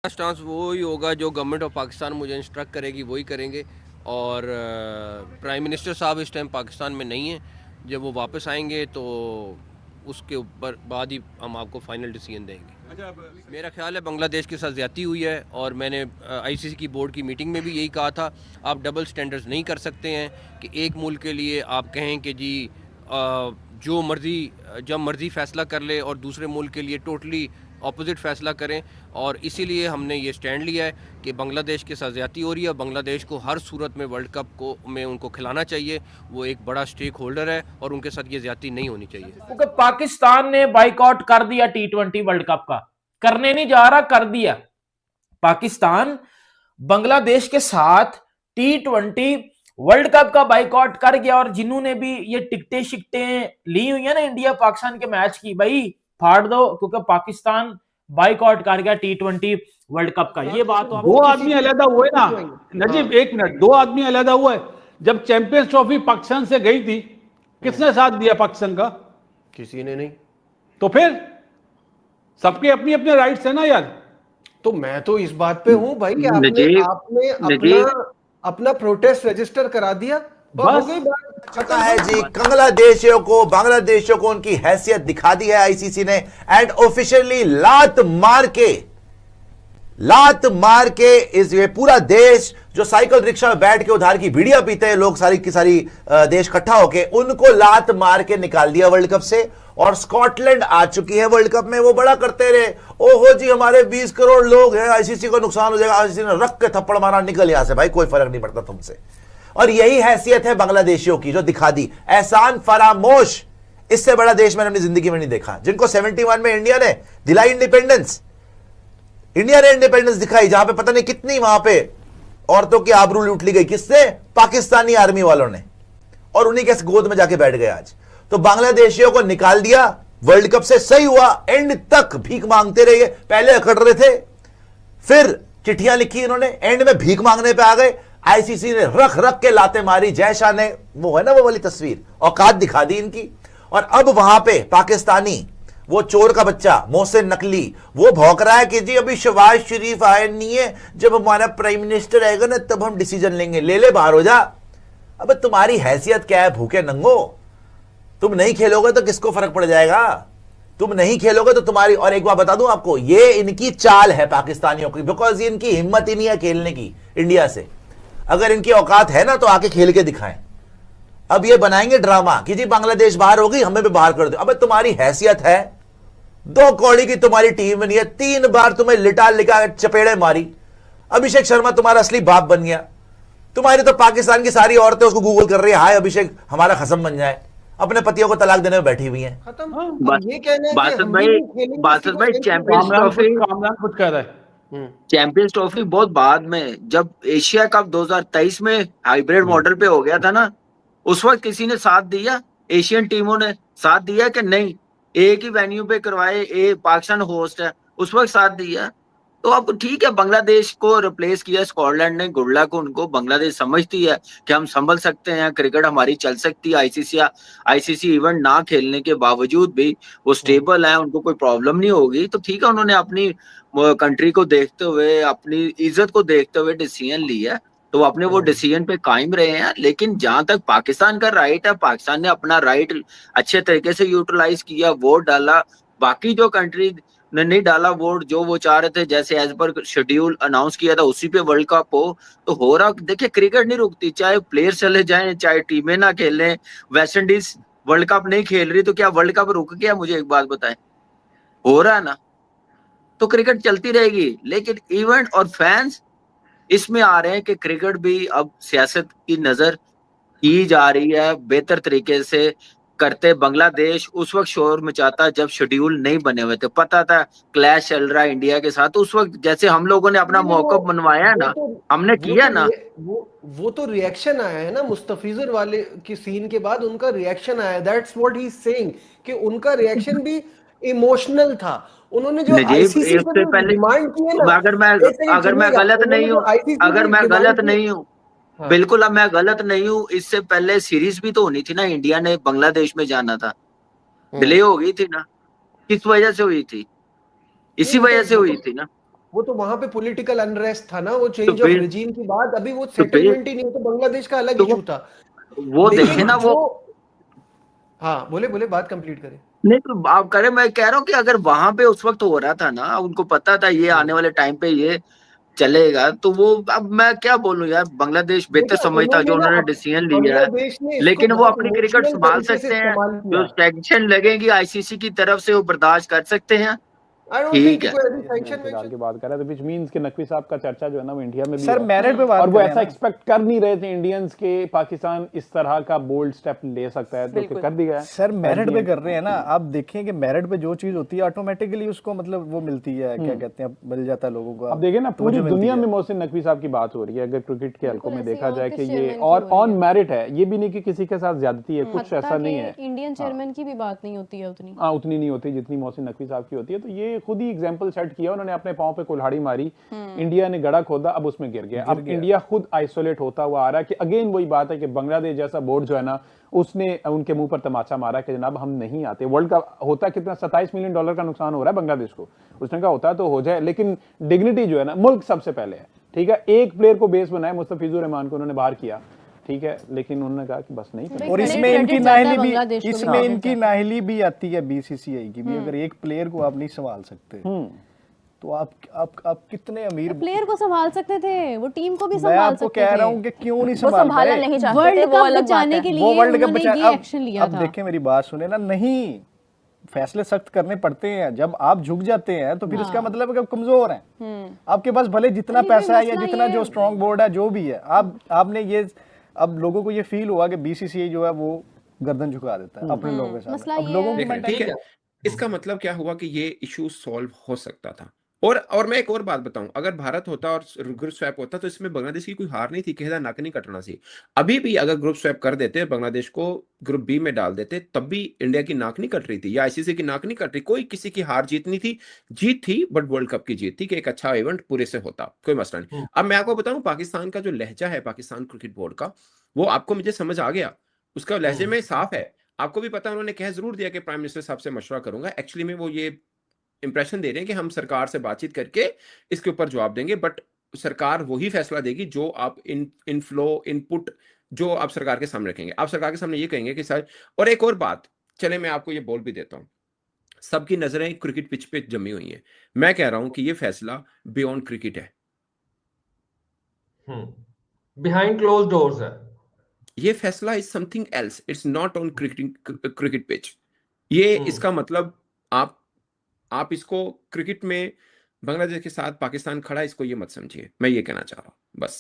Stance वो ही होगा जो गवर्नमेंट ऑफ पाकिस्तान मुझे इंस्ट्रक्ट करेगी वही करेंगे। और प्राइम मिनिस्टर साहब इस टाइम पाकिस्तान में नहीं है, जब वो वापस आएंगे तो उसके ऊपर बाद ही हम आपको फाइनल डिसीजन देंगे। मेरा ख्याल है बांग्लादेश के साथ ज़्यादती हुई है, और मैंने आईसीसी की बोर्ड की मीटिंग में भी यही कहा था, आप डबल स्टैंडर्ड्स नहीं कर सकते हैं कि एक मुल्क के लिए आप कहें कि जी जो मर्ज़ी जब मर्ज़ी फ़ैसला कर ले और दूसरे मुल्क के लिए टोटली अपोजिट फ़ैसला करें। और इसीलिए हमने ये स्टैंड लिया है कि बांग्लादेश के साथ ज़्यादती हो रही है, बांग्लादेश को हर सूरत में वर्ल्ड कप को में उनको खिलाना चाहिए, वो एक बड़ा स्टेक होल्डर है और उनके साथ ये ज़्यादती नहीं होनी चाहिए। क्योंकि पाकिस्तान ने बाइकआउट कर दिया T20 वर्ल्ड कप का, करने नहीं जा रहा, कर दिया। पाकिस्तान बांग्लादेश के साथ T20 वर्ल्ड कप का बाइकआउट कर गया, और जिन्होंने भी ये टिकटें शिकटें ली हुई है ना इंडिया पाकिस्तान के मैच की, भाई फाड़ दो, क्योंकि पाकिस्तान बाइकआउट कर गया T20 वर्ल्ड कप का। ये बात तो दो आदमी अलहदा हुए ना नजीब, एक मिनट, दो आदमी अलहदा हुए। जब चैंपियंस ट्रॉफी पाकिस्तान से गई थी, किसने साथ दिया पाकिस्तान का? किसी ने नहीं। तो फिर सबके अपनी अपने राइट्स है ना यार। तो मैं तो इस बात पे हूं भाई कि आपने अपना प्रोटेस्ट रजिस्टर करा दिया, बस हो गई बात। पता है जी, बांग्लादेशियों को उनकी हैसियत दिखा दी है आईसीसी ने, एंड ऑफिशियली लात मार के इस ये पूरा देश जो साइकिल रिक्शा में बैठ के उधार की बीड़ियां पीते हैं लोग, सारी की सारी देश इकट्ठा होके, उनको लात मार के निकाल दिया वर्ल्ड कप से। और स्कॉटलैंड आ चुकी है वर्ल्ड कप में, वो बड़ा करते रहे, ओहो जी हमारे 20 करोड़ लोग हैं, आईसीसी को नुकसान हो जाएगा, आईसीसी ने रख के थप्पड़ मारा, निकल यहां से भाई, कोई फर्क नहीं पड़ता तुमसे। और यही हैसियत है बांग्लादेशियों की जो दिखा दी। एहसान फरामोश, इससे बड़ा देश मैंने अपनी जिंदगी में नहीं देखा, जिनको 71 में इंडिया ने दिलाई इंडिपेंडेंस, इंडिया ने इंडिपेंडेंस दिखाई, जहां पे पता नहीं कितनी वहां पे औरतों की आबरू लूट ली गई, किससे? पाकिस्तानी आर्मी वालों ने, और उन्हीं के गोद में जाके बैठ गए आज। तो बांग्लादेशियों को निकाल दिया वर्ल्ड कप से, सही हुआ, एंड तक भीख मांगते रहे, पहले अकड़ रहे थे, फिर चिट्ठियां लिखी इन्होंने, एंड में भीख मांगने पे आ गए। आईसीसी ने रख रख के लाते मारी, जयशाह ने, वो है ना वो वाली तस्वीर, औकात दिखा दी इनकी। और अब वहां पे पाकिस्तानी वो चोर का बच्चा मोहसिन नकली, वो भौंक रहा है कि जी अभी शहबाज शरीफ आए नहीं है, जब हमारा प्राइम मिनिस्टर आएगा ना तब हम डिसीजन लेंगे। ले ले, बाहर हो जा। अब तुम्हारी हैसियत क्या है भूखे नंगो? तुम नहीं खेलोगे तो किसको फर्क पड़ जाएगा? तुम नहीं खेलोगे तो तुम्हारी, और एक बात बता दूं आपको, ये इनकी चाल है पाकिस्तानियों की, बिकॉज ये इनकी हिम्मत ही नहीं है खेलने की इंडिया से। अगर इनकी औकात है ना तो आके खेल के दिखाएं। अब ये बनाएंगे ड्रामा कि जी बांग्लादेश बाहर हो गई, हमें भी बाहर कर दो। अब तुम्हारी हैसियत है, 2 कौड़ी की तुम्हारी टीम बनी है, 3 बार तुम्हें लिटा लिखा चपेड़े मारी, अभिषेक शर्मा तुम्हारा असली बाप बन गया। तुम्हारी तो पाकिस्तान की सारी औरतें उसको गूगल कर रही है, हाय अभिषेक हमारा खसम बन जाए, अपने पतियों को तलाक देने में बैठी हुई हैं। ये कहना है कि बासत भाई चैंपियंस ट्रॉफी कुछ कह रहा है। चैंपियंस ट्रॉफी बहुत बाद में, जब एशिया कप 2023 में हाइब्रिड मॉडल पे हो गया था ना, उस वक्त किसी ने साथ दिया? एशियन टीमों ने साथ दिया कि नहीं? एक ही वेन्यू पे करवाए, एक पाकिस्तान होस्ट है, उस वक्त साथ दिया। तो अब ठीक है, बांग्लादेश को रिप्लेस किया स्कॉटलैंड ने, गुड लक उनको। बांग्लादेश समझती है कि हम संभल सकते हैं, क्रिकेट हमारी चल सकती है, आईसीसी इवेंट ना खेलने के बावजूद भी वो स्टेबल है, उनको कोई प्रॉब्लम नहीं होगी। तो ठीक है, उन्होंने अपनी कंट्री को देखते हुए, अपनी इज्जत को देखते हुए डिसीजन लिया है, तो अपने वो डिसीजन पे कायम रहे हैं। लेकिन जहां तक पाकिस्तान का राइट है, पाकिस्तान ने अपना राइट अच्छे तरीके से यूटिलाइज किया, वोट डाला। बाकी जो कंट्री ने नहीं डाला वोट, जो वो चाह रहे थे, जैसे एज पर शेड्यूल अनाउंस किया था उसी पे वर्ल्ड कप हो रहा। देखिए क्रिकेट नहीं रुकती, चाहे प्लेयर चले जाएं, चाहे टीमें ना खेलें। वेस्ट इंडीज वर्ल्ड कप नहीं खेल रही तो क्या वर्ल्ड कप रुक गया? मुझे एक बात बताएं, हो रहा है ना। तो क्रिकेट चलती रहेगी, लेकिन इवेंट और फैंस इसमें आ रहे हैं कि क्रिकेट भी अब सियासत की नजर की जा रही है, बेहतर तरीके से करते। बांग्लादेश उस वक्त शोर मचाता जब शेड्यूल नहीं बने हुए थे, पता था क्लैश चल रहा है इंडिया के साथ। उस वक्त जैसे हम लोगों ने अपना मौका मनवाया ना, हमने किया ना। वो तो रिएक्शन आया है ना मुस्तफिजुर वाले की सीन के बाद, उनका रिएक्शन आया, that's what he is saying, कि उनका रिएक्शन भी इमोशनल था। उन्होंने जो आईसीसी को डिमांड की है ना, अगर मैं गलत नहीं हूँ, बिल्कुल अब मैं गलत नहीं हूँ, इससे पहले सीरीज भी तो होनी थी ना, इंडिया ने बांग्लादेश में जाना था, डिले हो गई थी ना। किस वजह से हुई थी? इसी वजह से हुई थी ना। वो तो वहां पे पॉलिटिकल अनरेस्ट था ना, वो चेंज ऑफ फिर रिजीम के बाद, अभी वो तो फिर सेटलमेंट ही नहीं, तो बांग्लादेश का अलग तो इशू था। वो देखे लेकिन ना वो। जो, हाँ बोले बोले, बात कंप्लीट करें। नहीं तो आप करें, मैं कह रहा हूँ कि अगर वहां पे उस वक्त हो रहा था ना, उनको पता था ये आने वाले टाइम पे ये चलेगा, तो वो, अब मैं क्या बोलूं यार, बांग्लादेश बेहतर देखिए समझता जो उन्होंने ना उन्होंने डिसीजन लिया है। बांग्लादेश ने इसको लेकिन वो बहुत अपनी क्रिकेट इमोशनल संभाल तरीके से सकते हैं, इस्तेमाल जो किया। सैंक्शन लगेगी आईसीसी की तरफ से वो बर्दाश्त कर सकते हैं, आई डोंट ठीक थिंक है। कोई अभी सैंक्शन इंतजार की बात कर रहा है, तो विच मींस कि नकवी साहब का चर्चा जो है ना वो इंडिया में भी सर है। मेरिट पे बात और वो करें ऐसा ना। एक्सपेक्ट कर नहीं रहे थे इंडियंस के पाकिस्तान इस तरह का बोल्ड स्टेप ले सकता है, तो कर दिया है। सर मेरिट पे कर रहे हैं ना, आप देखें कि मेरिट पे जो चीज होती है ऑटोमेटिकली उसको मतलब वो मिलती है, क्या कहते हैं, मिल जाता है लोगों को। अब देखिए ना, पूरी मिलती दुनिया है। में मोहसिन नकवी साहब की बात हो रही है, अगर क्रिकेट के हल्कों में ऐसे देखा और जाए किस कि ये चेयरमैन की और हो रही ऑन है? मेरिट है, ये भी नहीं कि किसी के साथ ज्यादती है, कुछ हत्ता ऐसा नहीं के है। इंडियन चेयरमैन की भी बात नहीं होती है उतनी। हाँ, उतनी नहीं होती जितनी मोहसिन नकवी साहब की होती है। तो ये खुद ही एग्जांपल सेट किया उन्होंने, अपने पांव पे कुल्हाड़ी मारी, इंडिया ने गड़ा खोदा, अब उसमें गिर गया। अब इंडिया खुद आइसोलेट होता हुआ आ रहा है कि अगेन वही बात है कि बांग्लादेश जैसा बोर्ड जो है ना, उसने उनके मुंह पर तमाचा मारा कि जनाब हम नहीं आते। वर्ल्ड का होता कितना, $27 मिलियन का नुकसान हो रहा है बांग्लादेश को। उसने कहा होता तो हो जाए, लेकिन डिग्निटी जो है ना, मुल्क सबसे पहले है, ठीक है। एक प्लेयर को बेस बनाया, मुस्तफिजुर रहमान को उन्होंने बाहर किया, ठीक है, लेकिन उन्होंने कहा कि बस नहीं करना। और इसमें इनकी नाहली भी, इसमें इनकी नाहली भी आती है बीसीसीआई की भी। अगर एक प्लेयर को आप नहीं संभाल सकते तो आप कितने अमीर प्लेयर को संभाल सकते थे, वो टीम को भी मैं संभाल आपको सकते कह थे। रहा हूँ कि क्यों नहीं वो संभाल संभालना पाए। नहीं चाहते थे, वर्ल्ड वो कप अलग बात बचाने है। के वो लिए वर्ल्ड कप उन्होंने ये एक्शन लिया अब था। देखें मेरी बात सुने ना, नहीं फैसले सख्त करने पड़ते हैं। जब आप झुक जाते हैं तो फिर इसका मतलब है कि आप कमजोर हैं। आपके पास भले जितना अरे पैसा है या मसला जितना ये जो है। स्ट्रांग बोर्ड है जो भी है, आपने ये, अब लोगों को ये फील हुआ कि बीसीसीआई जो है वो गर्दन झुका देता है अपने लोगों के साथ। मसला अब ये लोगों है। की ठीक है, ठीक है। इसका मतलब क्या हुआ कि ये इशू सॉल्व हो सकता था। और मैं एक और बात बताऊं, अगर भारत होता और ग्रुप स्वैप होता तो इसमें बांग्लादेश की कोई हार नहीं थी, किसी का नाक नहीं कटना सी। अभी भी अगर ग्रुप स्वैप कर देते, बांग्लादेश को ग्रुप बी में डाल देते, तब भी इंडिया की नाक नहीं कट रही थी, या आईसीसी की नाक नहीं कट रही। कोई किसी की हार जीत नहीं थी, जीत थी बट वर्ल्ड कप की जीत थी कि एक अच्छा इवेंट पूरे से होता, कोई मसला नहीं। अब मैं आपको बताऊं, पाकिस्तान का जो लहजा है पाकिस्तान क्रिकेट बोर्ड का, वो आपको मुझे समझ आ गया, उसका लहजे में साफ है। आपको भी पता है, उन्होंने कह जरूर दिया कि प्राइम मिनिस्टर साहब से मशवरा करूंगा। एक्चुअली में वो ये इंप्रेशन दे रहे हैं कि हम सरकार से बातचीत करके इसके ऊपर जवाब देंगे, बट सरकार वही फैसला देगी जो आप इनफ्लो इनपुट जो आप सरकार के सामने रखेंगे। आप सरकार के सामने ये कहेंगे कि सर, और एक और बात, चले मैं आपको ये बोल भी देता हूं, सबकी नजरें क्रिकेट पिच पे जमी हुई हैं। मैं कह रहा हूं कि ये फैसला बियॉन्ड क्रिकेट है, बिहाइंड क्लोज डोर्स है। ये फैसला is something else, it's not on cricket pitch. ये इसका मतलब आप इसको क्रिकेट में बांग्लादेश के साथ पाकिस्तान खड़ा, इसको ये मत समझिए। मैं ये कहना चाह रहा हूं बस।